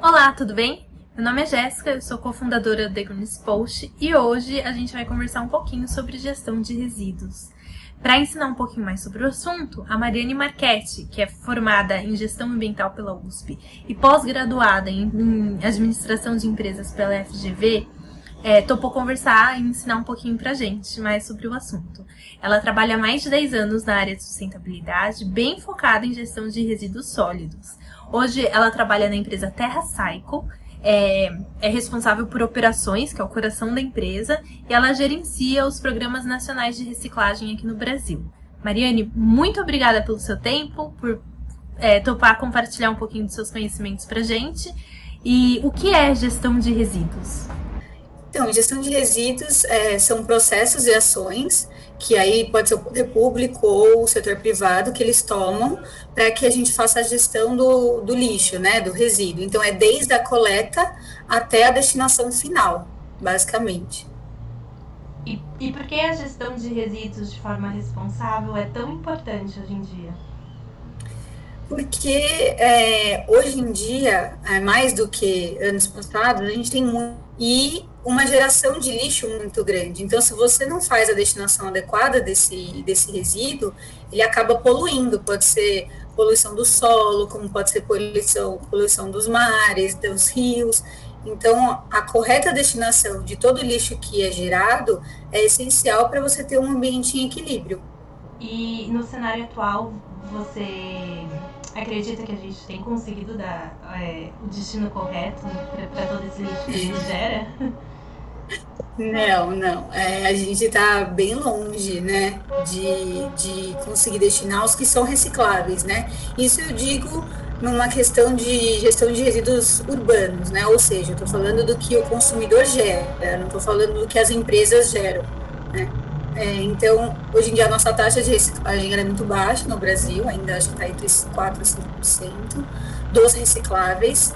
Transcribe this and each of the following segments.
Olá, tudo bem? Meu nome é Jéssica, eu sou cofundadora do Green's Post e hoje a gente vai conversar um pouquinho sobre gestão de resíduos. Para ensinar um pouquinho mais sobre o assunto, a Mariane Marchetti, que é formada em Gestão Ambiental pela USP e pós-graduada em Administração de Empresas pela FGV, topou conversar e ensinar um pouquinho pra gente mais sobre o assunto. Ela trabalha há mais de 10 anos na área de sustentabilidade, bem focada em gestão de resíduos sólidos. Hoje ela trabalha na empresa Terra Cycle, é responsável por operações, que é o coração da empresa, e ela gerencia os programas nacionais de reciclagem aqui no Brasil. Mariane, muito obrigada pelo seu tempo, por topar compartilhar um pouquinho dos seus conhecimentos pra gente. E o que é gestão de resíduos? Então, gestão de resíduos são processos e ações que aí pode ser o poder público ou o setor privado que eles tomam para que a gente faça a gestão do lixo, né, do resíduo. Então, é desde a coleta até a destinação final, basicamente. E por que a gestão de resíduos de forma responsável é tão importante hoje em dia? Porque hoje em dia, mais do que anos passados, a gente tem muito. E uma geração de lixo muito grande. Então, se você não faz a destinação adequada desse resíduo, ele acaba poluindo. Pode ser poluição do solo, como pode ser poluição dos mares, dos rios. Então, a correta destinação de todo o lixo que é gerado é essencial para você ter um ambiente em equilíbrio. E no cenário atual, você acredita que a gente tem conseguido dar o destino correto para todo esse lixo que a gente gera? Não, não. A gente está bem longe, né, de conseguir destinar os que são recicláveis, né? Isso eu digo numa questão de gestão de resíduos urbanos, né? Ou seja, eu estou falando do que o consumidor gera, não estou falando do que as empresas geram, né? Então, hoje em dia a nossa taxa de reciclagem é muito baixa no Brasil, ainda acho que está entre 4% e 5% dos recicláveis.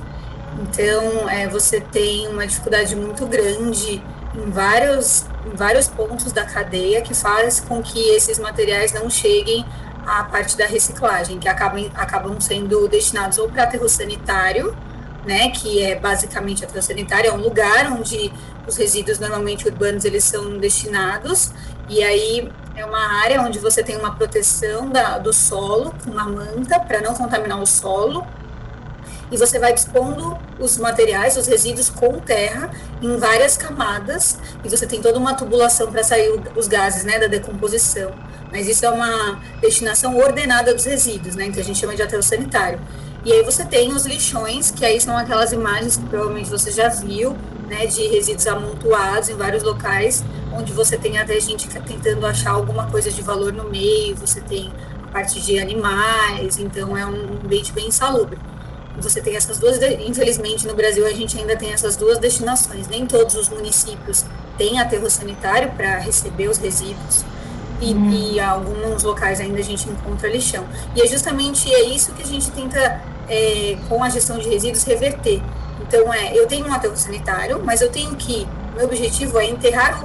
Então, você tem uma dificuldade muito grande em vários pontos da cadeia que faz com que esses materiais não cheguem à parte da reciclagem, que acabam sendo destinados ou para aterro sanitário, né, que é basicamente aterro sanitário, é um lugar onde os resíduos normalmente urbanos eles são destinados, e aí é uma área onde você tem uma proteção do solo, com uma manta para não contaminar o solo, e você vai dispondo os materiais, os resíduos com terra em várias camadas e você tem toda uma tubulação para sair os gases, né, da decomposição. Mas isso é uma destinação ordenada dos resíduos, né, então a gente chama de aterro sanitário. E aí você tem os lixões, que aí são aquelas imagens que provavelmente você já viu, né, de resíduos amontoados em vários locais, onde você tem até gente tentando achar alguma coisa de valor no meio, você tem a parte de animais, então é um ambiente bem insalubre. Você tem essas duas, infelizmente no Brasil a gente ainda tem essas duas destinações, nem todos os municípios têm aterro sanitário para receber os resíduos, e alguns locais ainda a gente encontra lixão. E é justamente isso que a gente tenta, com a gestão de resíduos, reverter. Então, eu tenho um aterro sanitário, mas eu tenho que, meu objetivo é enterrar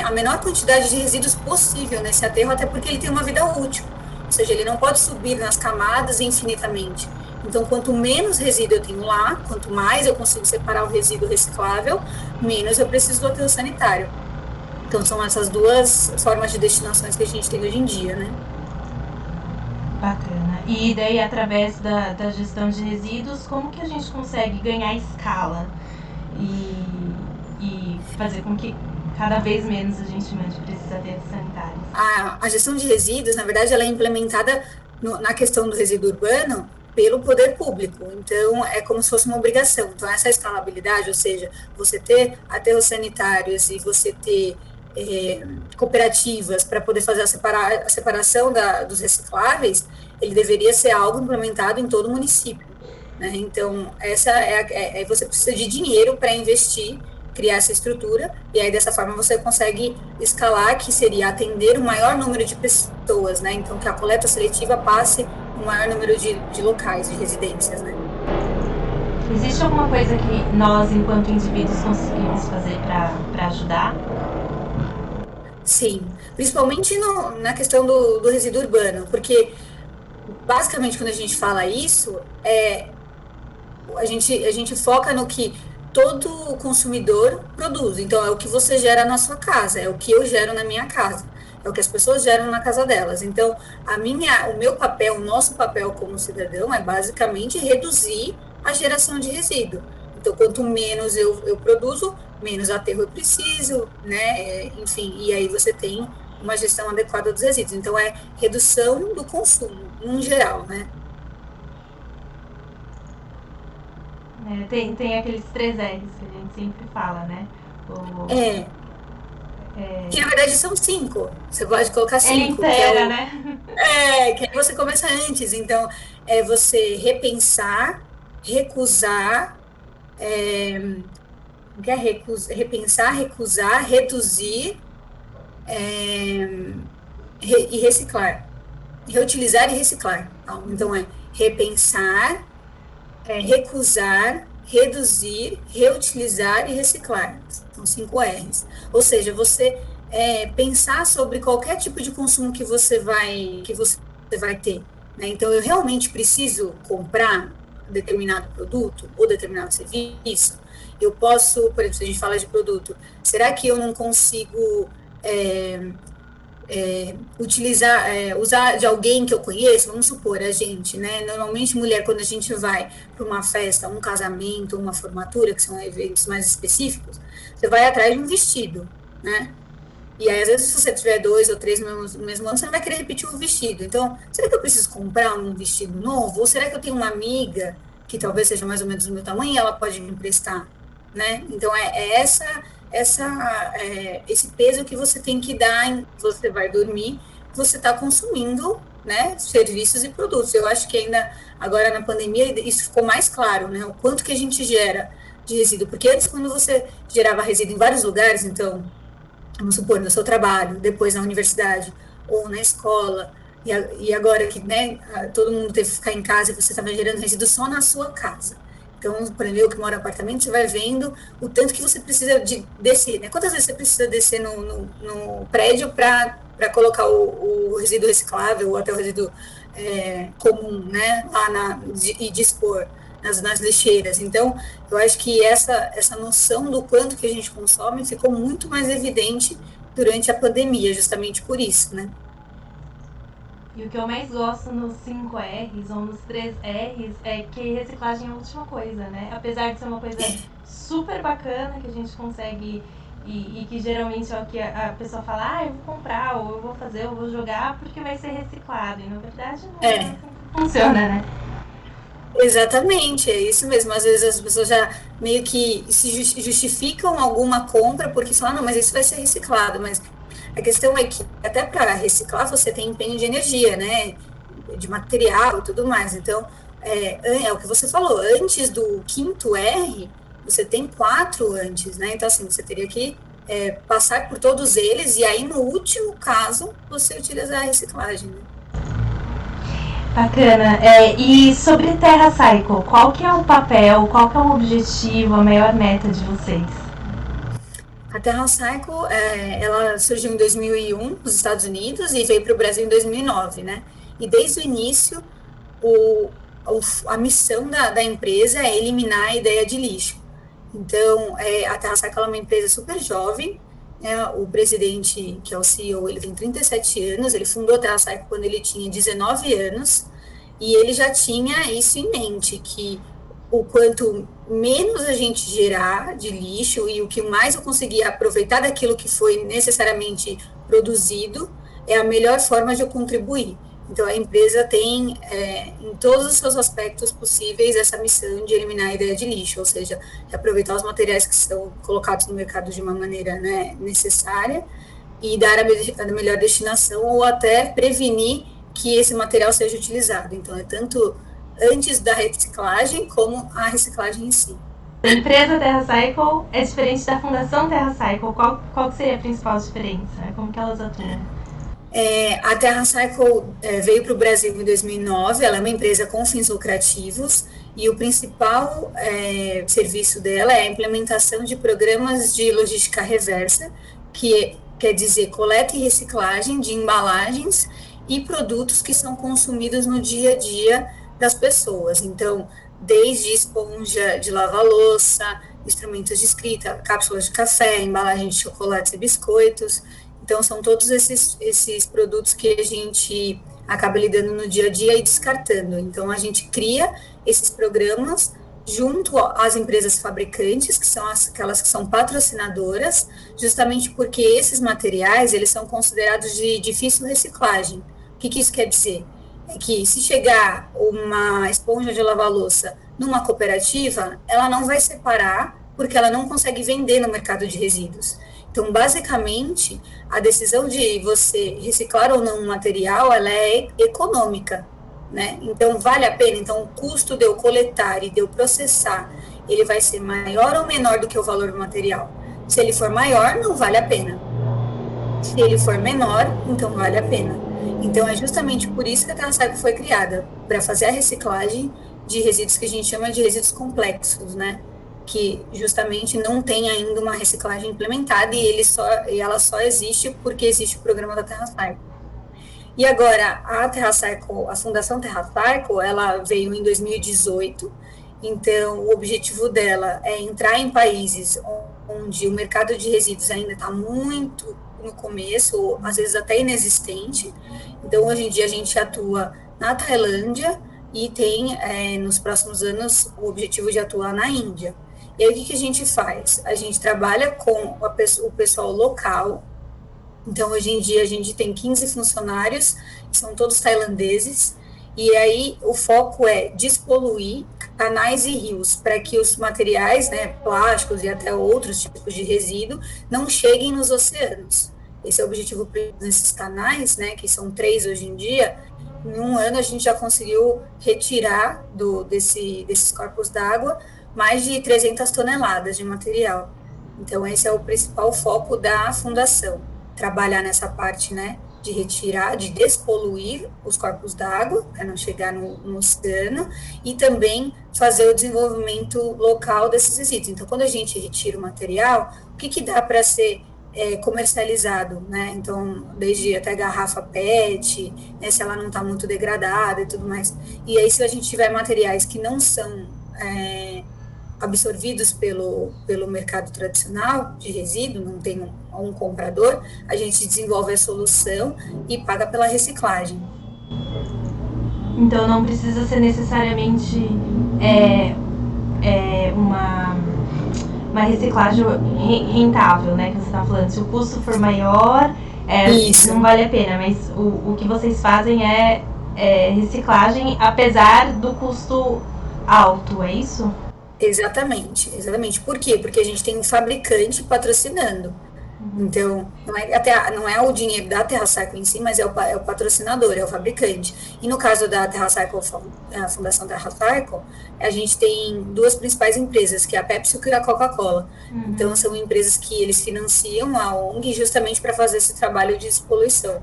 a menor quantidade de resíduos possível nesse aterro, até porque ele tem uma vida útil. Ou seja, ele não pode subir nas camadas infinitamente. Então, quanto menos resíduo eu tenho lá, quanto mais eu consigo separar o resíduo reciclável, menos eu preciso do aterro sanitário. Então, são essas duas formas de destinações que a gente tem hoje em dia, né? Bacana. E daí, através da gestão de resíduos, como que a gente consegue ganhar escala e fazer com que cada vez menos a gente mande para esses aterros sanitários? A gestão de resíduos, na verdade, ela é implementada na questão do resíduo urbano pelo poder público. Então, é como se fosse uma obrigação. Então, essa escalabilidade, ou seja, você ter aterros sanitários e você ter cooperativas para poder fazer a separação dos recicláveis, ele deveria ser algo implementado em todo o município. Né? Então, você precisa de dinheiro para investir, criar essa estrutura, e aí dessa forma você consegue escalar, que seria atender o maior número de pessoas, né? Então, que a coleta seletiva passe o maior número de locais, de residências, né? Existe alguma coisa que nós, enquanto indivíduos, conseguimos fazer para ajudar? Sim, principalmente na questão do resíduo urbano, porque basicamente quando a gente fala isso, a gente foca no que todo consumidor produz. Então, é o que você gera na sua casa, é o que eu gero na minha casa, é o que as pessoas geram na casa delas. Então, o meu papel, o nosso papel como cidadão é basicamente reduzir a geração de resíduo. Então, quanto menos eu produzo, menos aterro eu preciso, né? Enfim, e aí você tem uma gestão adequada dos resíduos. Então, é redução do consumo, em geral, né? Tem aqueles três R's que a gente sempre fala, né? O, É, que na verdade são cinco. Você pode colocar Ele cinco, que é inteira, o. né? Que aí você começa antes. Então, é você repensar, recusar, é, repensar, recusar, reduzir, é, e reciclar. Reutilizar e reciclar. Então, é repensar, recusar, reduzir, reutilizar e reciclar. São cinco R's. Ou seja, você pensar sobre qualquer tipo de consumo que você vai ter. Né? Então, eu realmente preciso comprar determinado produto ou determinado serviço? Eu posso, por exemplo, se a gente fala de produto, será que eu não consigo é, usar de alguém que eu conheço, vamos supor, a gente, né? Normalmente, mulher, quando a gente vai para uma festa, um casamento, uma formatura, que são eventos mais específicos, você vai atrás de um vestido, né? E aí, às vezes, se você tiver dois ou três no mesmo ano, você não vai querer repetir o vestido. Então, será que eu preciso comprar um vestido novo? Ou será que eu tenho uma amiga que talvez seja mais ou menos do meu tamanho e ela pode me emprestar? Né? Então, esse peso que você tem que dar você vai dormir, você está consumindo, né, serviços e produtos. Eu acho que ainda agora na pandemia isso ficou mais claro, né? O quanto que a gente gera de resíduo. Porque antes, quando você gerava resíduo em vários lugares, então vamos supor, no seu trabalho, depois na universidade ou na escola, e agora que né, todo mundo teve que ficar em casa e você estava gerando resíduo só na sua casa. Então, por exemplo, eu que moro em apartamento, você vai vendo o tanto que você precisa de descer, né? Quantas vezes você precisa descer no prédio para colocar o resíduo reciclável ou até o resíduo comum, né? E dispor nas lixeiras. Então, eu acho que essa noção do quanto que a gente consome ficou muito mais evidente durante a pandemia, justamente por isso, né? E o que eu mais gosto nos 5 R's ou nos 3 R's é que reciclagem é a última coisa, né? Apesar de ser uma coisa super bacana que a gente consegue e que geralmente é o que a pessoa fala, eu vou comprar, ou eu vou fazer, eu vou jogar porque vai ser reciclado. E na verdade não é É, assim que funciona, né? exatamente, é isso mesmo. Às vezes as pessoas já meio que se justificam alguma compra porque falam, não, mas isso vai ser reciclado. Mas a questão é que até para reciclar você tem empenho de energia, né? De material e tudo mais. Então, é o que você falou, antes do quinto R, você tem quatro antes, né? Então, assim, você teria que passar por todos eles e aí, no último caso, você utilizar a reciclagem, né? Bacana. E sobre Terra Cycle, qual que é o papel, qual que é o objetivo, a maior meta de vocês? A Terra Cycle, ela surgiu em 2001 nos Estados Unidos e veio para o Brasil em 2009, né? E desde o início, o, a missão da empresa é eliminar a ideia de lixo. Então, a Terra Cycle é uma empresa super jovem, né? O presidente, que é o CEO, ele tem 37 anos, ele fundou a Terra Cycle quando ele tinha 19 anos, e ele já tinha isso em mente, que o quanto menos a gente gerar de lixo e o que mais eu conseguir aproveitar daquilo que foi necessariamente produzido, é a melhor forma de eu contribuir. Então, a empresa tem, em todos os seus aspectos possíveis, essa missão de eliminar a ideia de lixo, ou seja, de aproveitar os materiais que são colocados no mercado de uma maneira, né, necessária e dar a melhor destinação ou até prevenir que esse material seja utilizado. Então, é tanto antes da reciclagem como a reciclagem em si. A empresa Terra Cycle é diferente da Fundação Terra Cycle. Qual que seria a principal diferença? Como que elas atuam? A Terra Cycle veio para o Brasil em 2009, ela é uma empresa com fins lucrativos e o principal serviço dela é a implementação de programas de logística reversa, que quer dizer coleta e reciclagem de embalagens e produtos que são consumidos no dia a dia das pessoas. Então, desde esponja de lavar louça, instrumentos de escrita, cápsulas de café, embalagem de chocolates e biscoitos. Então, são todos esses produtos que a gente acaba lidando no dia a dia e descartando. Então, a gente cria esses programas junto às empresas fabricantes, que são aquelas que são patrocinadoras, justamente porque esses materiais, eles são considerados de difícil reciclagem. O que isso quer dizer? É que se chegar uma esponja de lavar louça numa cooperativa, ela não vai separar porque ela não consegue vender no mercado de resíduos. Então, basicamente, a decisão de você reciclar ou não um material, ela é econômica, né? Então, vale a pena. Então, o custo de eu coletar e de eu processar, ele vai ser maior ou menor do que o valor do material? Se ele for maior, não vale a pena. Se ele for menor, então vale a pena. Então, é justamente por isso que a TerraCycle foi criada, para fazer a reciclagem de resíduos que a gente chama de resíduos complexos, né? Que justamente não tem ainda uma reciclagem implementada e ela só existe porque existe o programa da TerraCycle. E agora, a TerraCycle, a Fundação TerraCycle, ela veio em 2018, então o objetivo dela é entrar em países onde o mercado de resíduos ainda está muito no começo, ou às vezes até inexistente. Então, hoje em dia, a gente atua na Tailândia e tem, nos próximos anos, o objetivo de atuar na Índia. E aí, o que a gente faz? A gente trabalha com o pessoal local. Então, hoje em dia, a gente tem 15 funcionários, que são todos tailandeses, e aí o foco é despoluir canais e rios, para que os materiais, né, plásticos e até outros tipos de resíduo, não cheguem nos oceanos. Esse é o objetivo desses canais, né, que são 3 hoje em dia. Em um ano, a gente já conseguiu retirar desses corpos d'água mais de 300 toneladas de material. Então, esse é o principal foco da fundação. Trabalhar nessa parte, né, de retirar, de despoluir os corpos d'água, para não chegar no oceano, e também fazer o desenvolvimento local desses resíduos. Então, quando a gente retira o material, o que dá para ser comercializado, né? Então, desde até garrafa PET, né, se ela não está muito degradada e tudo mais. E aí, se a gente tiver materiais que não são absorvidos pelo mercado tradicional de resíduo, não tem um comprador, a gente desenvolve a solução e paga pela reciclagem. Então não precisa ser necessariamente uma reciclagem rentável, né, que você está falando. Se o custo for maior, não vale a pena, mas o que vocês fazem é reciclagem apesar do custo alto, é isso? Exatamente. Por quê? Porque a gente tem um fabricante patrocinando. Então, não é o dinheiro da TerraCycle em si, mas é o patrocinador, é o fabricante. E no caso da TerraCycle, a Fundação TerraCycle, a gente tem 2 principais empresas, que é a PepsiCo e a Coca-Cola. Então, são empresas que eles financiam a ONG justamente para fazer esse trabalho de despoluição.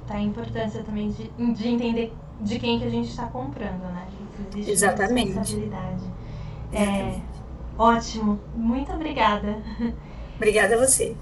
Tá, a importância também de entender de quem que a gente está comprando, né? Existe Exatamente. uma responsabilidade. Ótimo. Muito obrigada. Obrigada a você.